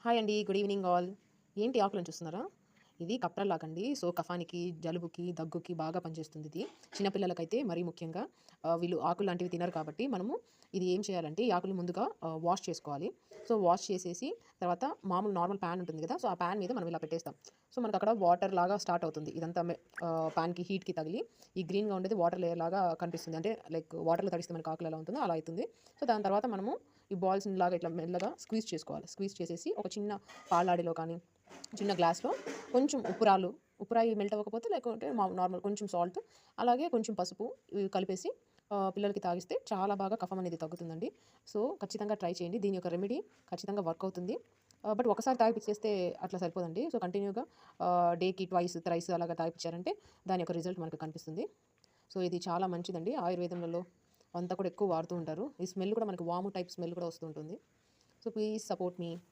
Hi అండి. Good evening all. ఏంటి ఆకులను చూస్తున్నారా? ఇది కప్రాలాకండి. సో, కఫానికి, జలుబుకి, దగ్గుకి బాగా పనిచేస్తుంది ఇది. చిన్న పిల్లలకైతే మరీ ముఖ్యంగా వీళ్ళు ఆకులు లాంటివి తినరు కాబట్టి మనము ఇది ఏం చేయాలంటే ఈ ఆకులు ముందుగా వాష్ చేసుకోవాలి. సో, వాష్ చేసేసి తర్వాత మామూలు నార్మల్ పాన్ ఉంటుంది కదా! సో, ఆ పాన్ మీద మనం ఇలా పెట్టేస్తాం. సో, మనకక్కడ వాటర్ లాగా స్టార్ట్ అవుతుంది. ఇదంతా పాన్‌కి హీట్‌కి తగిలి ఈ గ్రీన్‌గా ఉండేది వాటర్ లేయర్ లాగా కనిపిస్తుంది. అంటే లైక్ వాటర్‌లో తడిస్తే మనకు ఆకులు ఎలా ఉంటుందో అలా అయితుంది. సో, దాని తర్వాత మనము ఈ బాల్స్‌ని లాగా ఇట్లా మెల్లగా స్క్వీజ్ చేసుకోవాలి. స్క్వీజ్ చేసేసి ఒక చిన్న పాలాడిలో కానీ, చిన్న గ్లాస్‌లో కొంచెం ఉప్పురాయి మెల్ట్ అవ్వకపోతే లేకుంటే నార్మల్ కొంచెం సాల్ట్, అలాగే కొంచెం పసుపు ఇవి కలిపేసి పిల్లలకి తాగిస్తే చాలా బాగా కఫం అనేది తగ్గుతుందండి. సో, ఖచ్చితంగా ట్రై చేయండి. దీని యొక్క రెమెడీ ఖచ్చితంగా వర్క్ అవుతుంది. బట్ ఒకసారి తాగిపిచ్చేస్తే అట్లా సరిపోదండి. సో, కంటిన్యూగా డేకి ట్వైస్, థ్రైస్ అలాగా తాగిపిచ్చారంటే దాని యొక్క రిజల్ట్ మనకు కనిపిస్తుంది. సో, ఇది చాలా మంచిదండి. ఆయుర్వేదంలలో అంతా కూడా ఎక్కువ వాడుతూ ఉంటారు. ఈ స్మెల్ కూడా మనకి వాము టైప్ స్మెల్ కూడా వస్తూ ఉంటుంది. So, please support me.